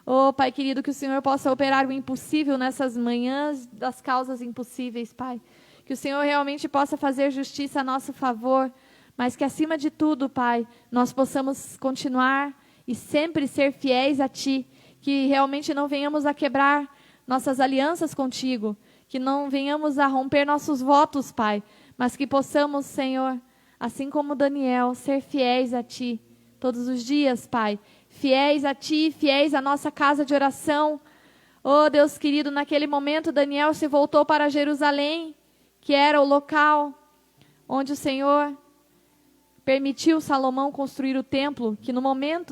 Oh, Pai querido, que o Senhor possa operar o impossível nessas manhãs das causas impossíveis, Pai. Que o Senhor realmente possa fazer justiça a nosso favor, mas que acima de tudo, Pai, nós possamos continuar e sempre ser fiéis a Ti, que realmente não venhamos a quebrar nossas alianças contigo, que não venhamos a romper nossos votos, Pai, mas que possamos, Senhor, assim como Daniel, ser fiéis a Ti todos os dias, Pai, fiéis a Ti, fiéis à nossa casa de oração. Oh, Deus querido, naquele momento Daniel se voltou para Jerusalém, que era o local onde o Senhor permitiu Salomão construir o templo, que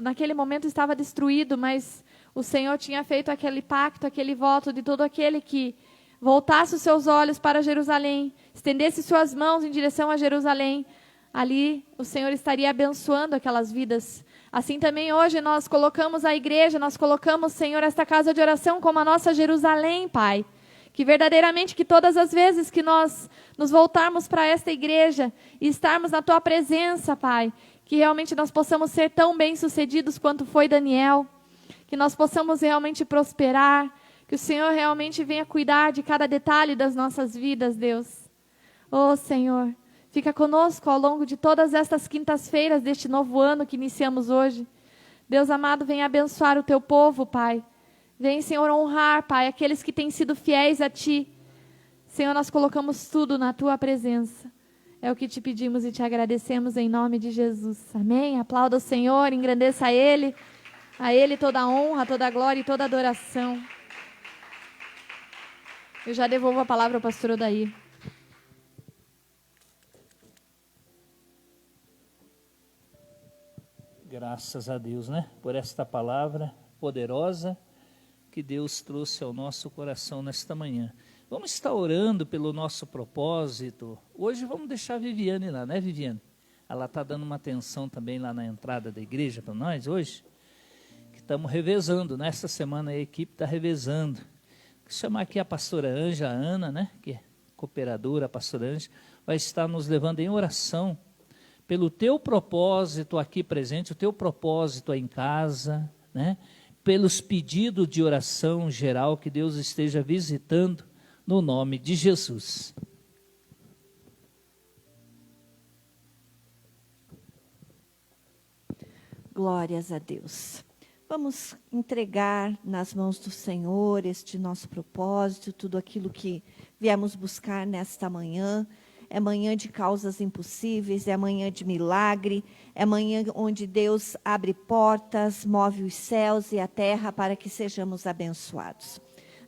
naquele momento estava destruído, mas o Senhor tinha feito aquele pacto, aquele voto de todo aquele que voltasse os seus olhos para Jerusalém, estendesse suas mãos em direção a Jerusalém, ali o Senhor estaria abençoando aquelas vidas. Assim também hoje nós colocamos a igreja, nós colocamos, Senhor, esta casa de oração como a nossa Jerusalém, Pai. Que verdadeiramente, que todas as vezes que nós nos voltarmos para esta igreja e estarmos na Tua presença, Pai, que realmente nós possamos ser tão bem-sucedidos quanto foi Daniel, que nós possamos realmente prosperar, que o Senhor realmente venha cuidar de cada detalhe das nossas vidas, Deus. Oh, Senhor, fica conosco ao longo de todas estas quintas-feiras deste novo ano que iniciamos hoje. Deus amado, venha abençoar o Teu povo, Pai. Vem, Senhor, honrar, Pai, aqueles que têm sido fiéis a Ti. Senhor, nós colocamos tudo na Tua presença. É o que te pedimos e te agradecemos em nome de Jesus. Amém? Aplauda o Senhor, engrandeça a Ele toda a honra, toda a glória e toda a adoração. Eu já devolvo a palavra ao pastor Odair. Graças a Deus, né? Por esta palavra poderosa que Deus trouxe ao nosso coração nesta manhã. Vamos estar orando pelo nosso propósito. Hoje vamos deixar a Viviane lá, né, Viviane? Ela está dando uma atenção também lá na entrada da igreja para nós hoje. Que estamos revezando, nessa semana a equipe está revezando. Vou chamar aqui a pastora Anja, a Ana, né? Que é cooperadora, a pastora Anja, vai estar nos levando em oração pelo teu propósito aqui presente, o teu propósito aí em casa, né? Pelos pedidos de oração geral que Deus esteja visitando no nome de Jesus. Glórias a Deus. Vamos entregar nas mãos do Senhor este nosso propósito, tudo aquilo que viemos buscar nesta manhã. É manhã de causas impossíveis, é manhã de milagre, é manhã onde Deus abre portas, move os céus e a terra para que sejamos abençoados.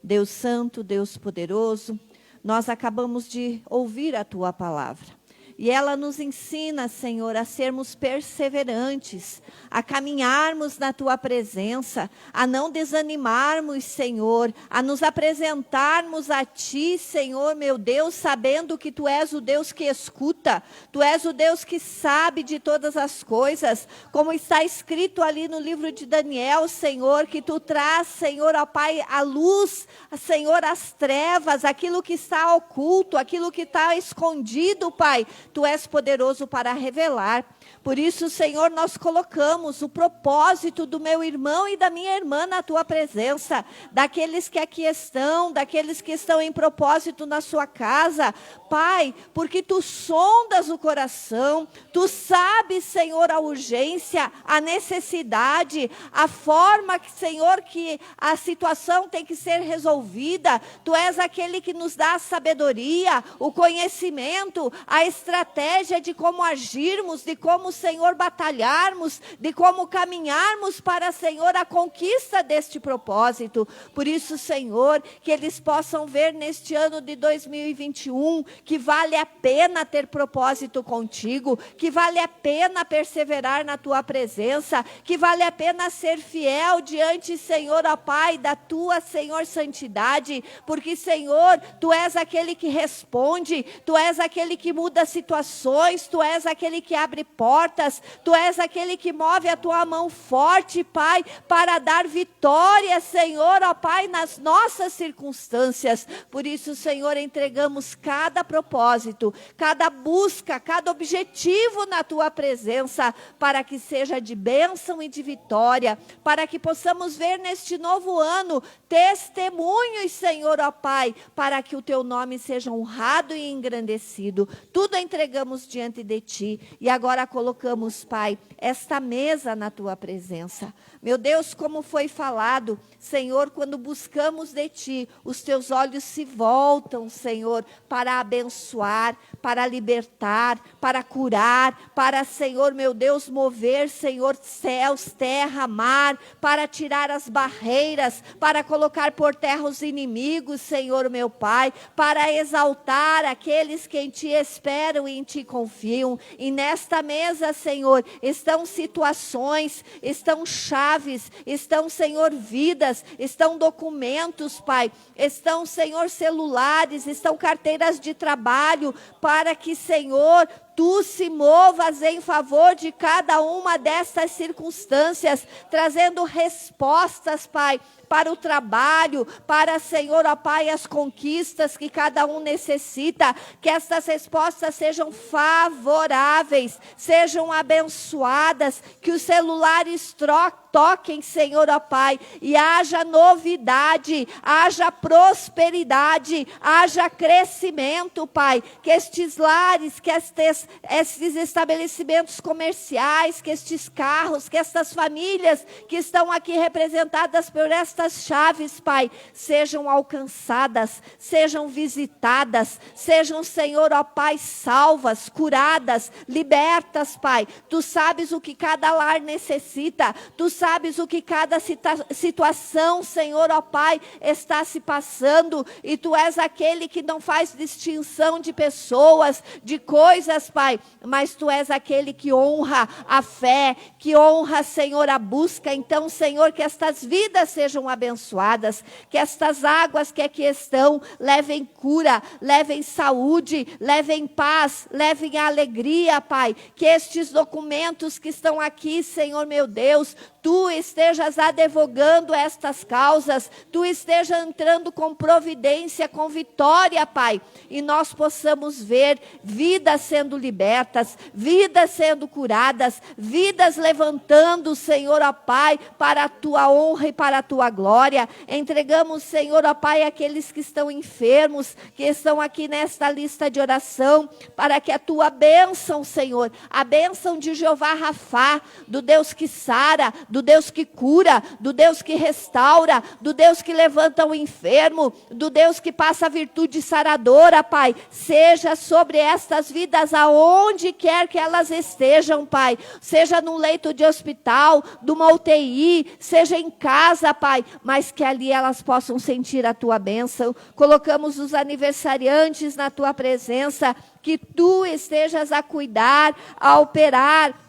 Deus Santo, Deus Poderoso, nós acabamos de ouvir a Tua palavra. E ela nos ensina, Senhor, a sermos perseverantes, a caminharmos na Tua presença, a não desanimarmos, Senhor, a nos apresentarmos a Ti, Senhor, meu Deus, sabendo que Tu és o Deus que escuta, Tu és o Deus que sabe de todas as coisas, como está escrito ali no livro de Daniel, Senhor, que Tu traz, Senhor, ó Pai, a luz, Senhor, as trevas, aquilo que está oculto, aquilo que está escondido, Pai, Tu és poderoso para revelar. Por isso, Senhor, nós colocamos o propósito do meu irmão e da minha irmã na Tua presença, daqueles que aqui estão, daqueles que estão em propósito na sua casa, Pai, porque Tu sondas o coração, Tu sabes, Senhor, a urgência, a necessidade, a forma, Senhor, que a situação tem que ser resolvida. Tu és aquele que nos dá a sabedoria, o conhecimento, a estratégia de como agirmos, de como, Senhor, batalharmos, de como caminharmos para, Senhor, a conquista deste propósito. Por isso, Senhor, que eles possam ver neste ano de 2021 que vale a pena ter propósito contigo, que vale a pena perseverar na Tua presença, que vale a pena ser fiel diante, Senhor, ó Pai, da Tua, Senhor, santidade, porque, Senhor, Tu és aquele que responde, Tu és aquele que muda situações, Tu és aquele que abre portas, Tu és aquele que move a Tua mão forte, Pai, para dar vitória, Senhor, ó Pai, nas nossas circunstâncias. Por isso, Senhor, entregamos cada propósito, cada busca, cada objetivo na Tua presença, para que seja de bênção e de vitória, para que possamos ver neste novo ano testemunhos, Senhor, ó Pai, para que o Teu nome seja honrado e engrandecido. Tudo entregamos diante de Ti e agora colocamos, Pai, esta mesa na Tua presença. Meu Deus, como foi falado, Senhor, quando buscamos de Ti, os Teus olhos se voltam, Senhor, para abençoar, para libertar, para curar, para, Senhor, meu Deus, mover, Senhor, céus, terra, mar, para tirar as barreiras, para colocar por terra os inimigos, Senhor, meu Pai, para exaltar aqueles que em Ti esperam e em Ti confiam. E nesta mesa, Senhor, estão situações, estão chaves, estão, Senhor, vidas, estão documentos, Pai, estão, Senhor, celulares, estão carteiras de trabalho, para que, Senhor, Tu se movas em favor de cada uma destas circunstâncias, trazendo respostas, Pai, para o trabalho, para, Senhor, ó Pai, as conquistas que cada um necessita, que estas respostas sejam favoráveis, sejam abençoadas, que os celulares troquem toquem, Senhor, ó Pai, e haja novidade, haja prosperidade, haja crescimento, Pai, que estes lares, que estes estabelecimentos comerciais, que estes carros, que estas famílias que estão aqui representadas por estas chaves, Pai, sejam alcançadas, sejam visitadas, sejam, Senhor, ó Pai, salvas, curadas, libertas, Pai. Tu sabes o que cada lar necessita, tu sabes o que cada situação, Senhor, ó Pai, está se passando, e tu és aquele que não faz distinção de pessoas, de coisas, Pai, mas tu és aquele que honra a fé, que honra, Senhor, a busca. Então, Senhor, que estas vidas sejam abençoadas, que estas águas que aqui estão levem cura, levem saúde, levem paz, levem alegria, Pai, que estes documentos que estão aqui, Senhor meu Deus, tu estejas advogando estas causas, tu esteja entrando com providência, com vitória, Pai, e nós possamos ver vidas sendo libertas, vidas sendo curadas, vidas levantando, Senhor, ó Pai, para a tua honra e para a tua glória. Entregamos, Senhor, ó Pai, aqueles que estão enfermos, que estão aqui nesta lista de oração, para que a tua bênção, Senhor, a bênção de Jeová Rafá, do Deus que sara, do Deus que cura, do Deus que restaura, do Deus que levanta o enfermo, do Deus que passa a virtude saradora, Pai, seja sobre estas vidas aonde quer que elas estejam, Pai, seja num leito de hospital, de uma UTI, seja em casa, Pai, mas que ali elas possam sentir a tua bênção. Colocamos os aniversariantes na tua presença, que tu estejas a cuidar, a operar,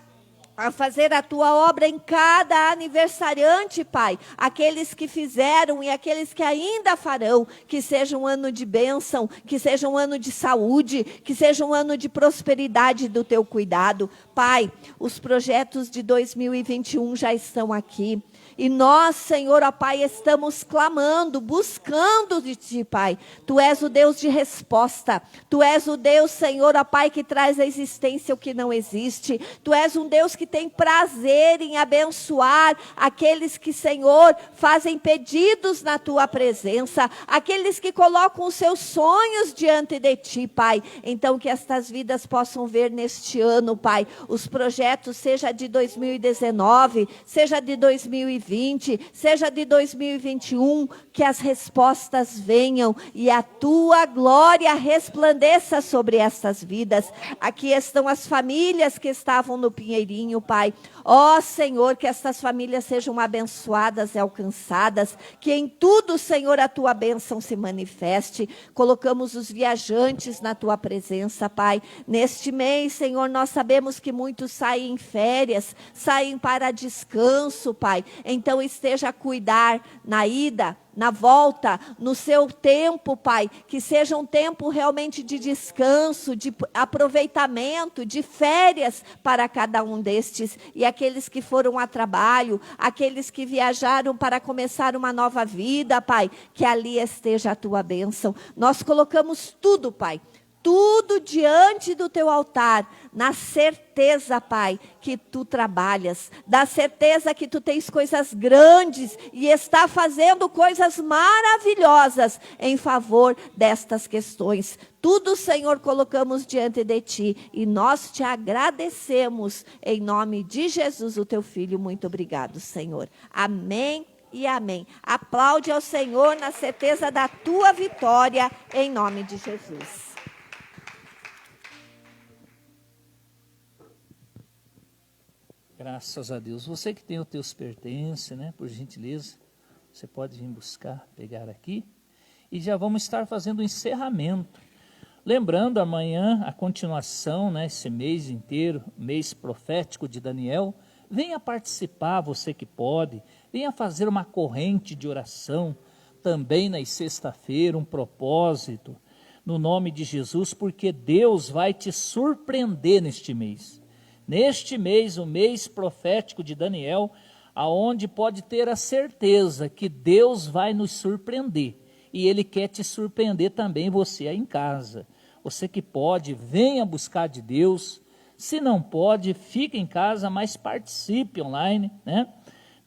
a fazer a tua obra em cada aniversariante, Pai, aqueles que fizeram e aqueles que ainda farão, que seja um ano de bênção, que seja um ano de saúde, que seja um ano de prosperidade do teu cuidado. Pai, os projetos de 2021 já estão aqui. E nós, Senhor, ó Pai, estamos clamando, buscando de Ti, Pai. Tu és o Deus de resposta. Tu és o Deus, Senhor, ó Pai, que traz à existência o que não existe. Tu és um Deus que tem prazer em abençoar aqueles que, Senhor, fazem pedidos na Tua presença. Aqueles que colocam os seus sonhos diante de Ti, Pai. Então, que estas vidas possam ver neste ano, Pai, os projetos, seja de 2019, seja de 2020, seja de 2021, que as respostas venham e a tua glória resplandeça sobre estas vidas. Aqui estão as famílias que estavam no Pinheirinho, Pai. Ó Senhor, que estas famílias sejam abençoadas e alcançadas, que em tudo, Senhor, a tua bênção se manifeste. Colocamos os viajantes na tua presença, Pai. Neste mês, Senhor, nós sabemos que muitos saem em férias, saem para descanso, Pai. Então esteja a cuidar na ida, na volta, no seu tempo, Pai, que seja um tempo realmente de descanso, de aproveitamento, de férias para cada um destes, e aqueles que foram a trabalho, aqueles que viajaram para começar uma nova vida, Pai, que ali esteja a tua bênção. Nós colocamos tudo, Pai, tudo diante do teu altar, na certeza, Pai, que tu trabalhas, da certeza que tu tens coisas grandes e está fazendo coisas maravilhosas em favor destas questões. Tudo, Senhor, colocamos diante de ti e nós te agradecemos em nome de Jesus, o teu Filho. Muito obrigado, Senhor. Amém e amém. Aplaude ao Senhor na certeza da tua vitória em nome de Jesus. Graças a Deus. Você que tem os teus pertences, né? Por gentileza, você pode vir buscar, pegar aqui. E já vamos estar fazendo o encerramento. Lembrando, amanhã, a continuação, né? Esse mês inteiro, mês profético de Daniel. Venha participar, você que pode. Venha fazer uma corrente de oração. Também na sexta-feira, um propósito. No nome de Jesus, porque Deus vai te surpreender neste mês. Neste mês, o mês profético de Daniel, aonde pode ter a certeza que Deus vai nos surpreender. E Ele quer te surpreender também, você aí em casa. Você que pode, venha buscar de Deus. Se não pode, fique em casa, mas participe online, né?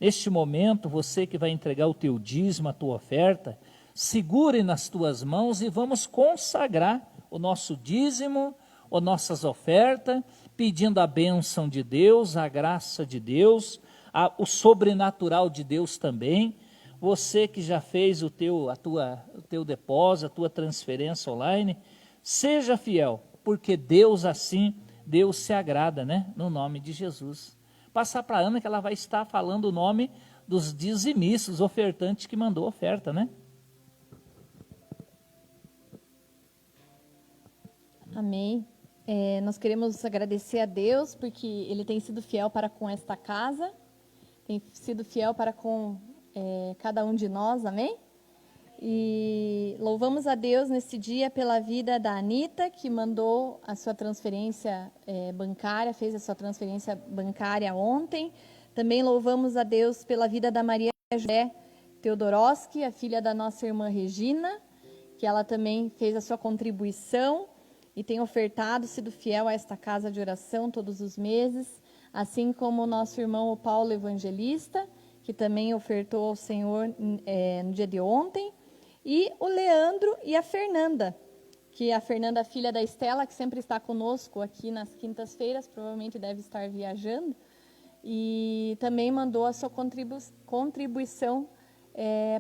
Neste momento, você que vai entregar o teu dízimo, a tua oferta, segure nas tuas mãos e vamos consagrar o nosso dízimo, as nossas ofertas, pedindo a bênção de Deus, a graça de Deus, o sobrenatural de Deus também. Você que já fez o teu depósito, a tua transferência online, seja fiel, porque Deus se agrada, né? No nome de Jesus. Passar para a Ana que ela vai estar falando o nome dos dizimistas, ofertantes que mandou oferta, né? Amém. Nós queremos agradecer a Deus porque Ele tem sido fiel para com esta casa, tem sido fiel para com cada um de nós, amém? E louvamos a Deus nesse dia pela vida da Anita, que mandou a sua transferência bancária, fez a sua transferência bancária ontem. Também louvamos a Deus pela vida da Maria José Teodoroski, a filha da nossa irmã Regina, que ela também fez a sua contribuição e tem ofertado, sido fiel a esta casa de oração todos os meses, assim como o nosso irmão o Paulo Evangelista, que também ofertou ao Senhor no dia de ontem, e o Leandro e a Fernanda, que a Fernanda, filha da Estela, que sempre está conosco aqui nas quintas-feiras, provavelmente deve estar viajando, e também mandou a sua contribuição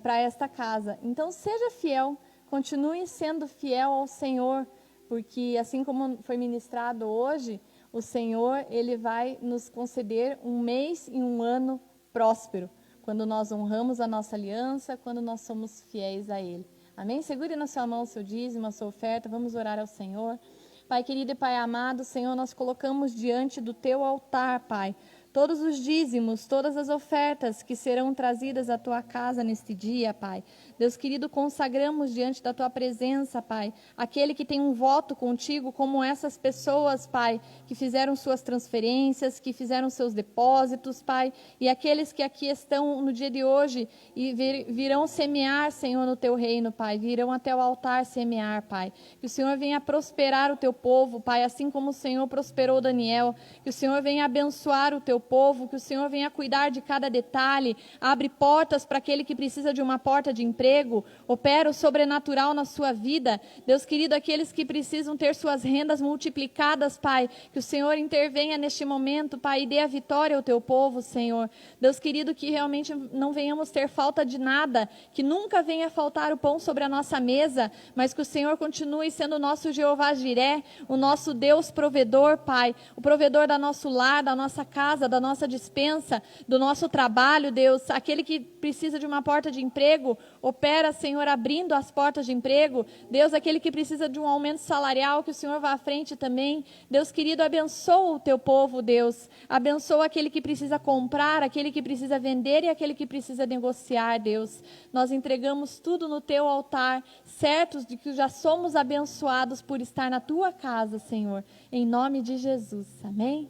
para esta casa. Então, seja fiel, continue sendo fiel ao Senhor, porque assim como foi ministrado hoje, o Senhor, Ele vai nos conceder um mês e um ano próspero, quando nós honramos a nossa aliança, quando nós somos fiéis a Ele. Amém? Segure na sua mão o seu dízimo, a sua oferta, vamos orar ao Senhor. Pai querido e Pai amado, Senhor, nós colocamos diante do Teu altar, Pai, todos os dízimos, todas as ofertas que serão trazidas à Tua casa neste dia, Pai. Deus querido, consagramos diante da Tua presença, Pai, aquele que tem um voto contigo, como essas pessoas, Pai, que fizeram suas transferências, que fizeram seus depósitos, Pai, e aqueles que aqui estão no dia de hoje e virão semear, Senhor, no Teu reino, Pai, virão até o altar semear, Pai. Que o Senhor venha prosperar o Teu povo, Pai, assim como o Senhor prosperou Daniel, que o Senhor venha abençoar o Teu povo, que o Senhor venha cuidar de cada detalhe, abre portas para aquele que precisa de uma porta de emprego, opera o sobrenatural na sua vida. Deus querido, aqueles que precisam ter suas rendas multiplicadas, Pai, que o Senhor intervenha neste momento, Pai, e dê a vitória ao Teu povo, Senhor. Deus querido, que realmente não venhamos ter falta de nada, que nunca venha faltar o pão sobre a nossa mesa, mas que o Senhor continue sendo o nosso Jeová Jiré, o nosso Deus provedor, Pai, o provedor da nosso lar, da nossa casa, da nossa despensa, do nosso trabalho, Deus, aquele que precisa de uma porta de emprego, opera, Senhor, abrindo as portas de emprego, Deus, aquele que precisa de um aumento salarial, que o Senhor vá à frente também, Deus querido, abençoa o Teu povo, Deus, abençoa aquele que precisa comprar, aquele que precisa vender e aquele que precisa negociar, Deus, nós entregamos tudo no Teu altar, certos de que já somos abençoados por estar na Tua casa, Senhor, em nome de Jesus, amém?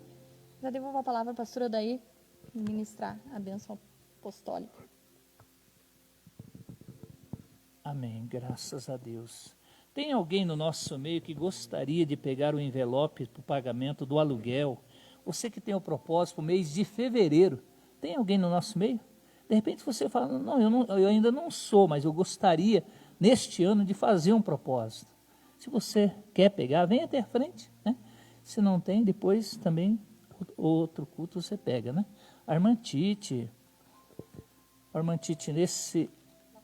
Já devolvo a palavra à pastora Odair, ministrar a bênção apostólica. Amém, graças a Deus. Tem alguém no nosso meio que gostaria de pegar o envelope para o pagamento do aluguel? Você que tem o propósito para o mês de fevereiro, tem alguém no nosso meio? De repente você fala, eu ainda não sou, mas eu gostaria, neste ano, de fazer um propósito. Se você quer pegar, vem até a frente, né? Se não tem, depois também outro culto você pega, né? A irmã Tite,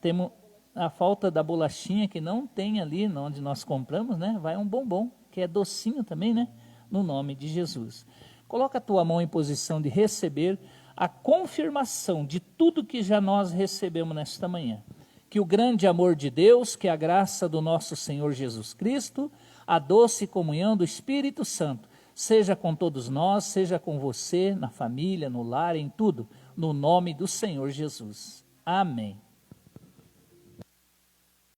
temos a falta da bolachinha que não tem ali onde nós compramos, né? Vai um bombom, que é docinho também, né? No nome de Jesus. Coloca a tua mão em posição de receber a confirmação de tudo que já nós recebemos nesta manhã. Que o grande amor de Deus, que a graça do nosso Senhor Jesus Cristo, a doce comunhão do Espírito Santo, seja com todos nós, seja com você, na família, no lar, em tudo, no nome do Senhor Jesus. Amém.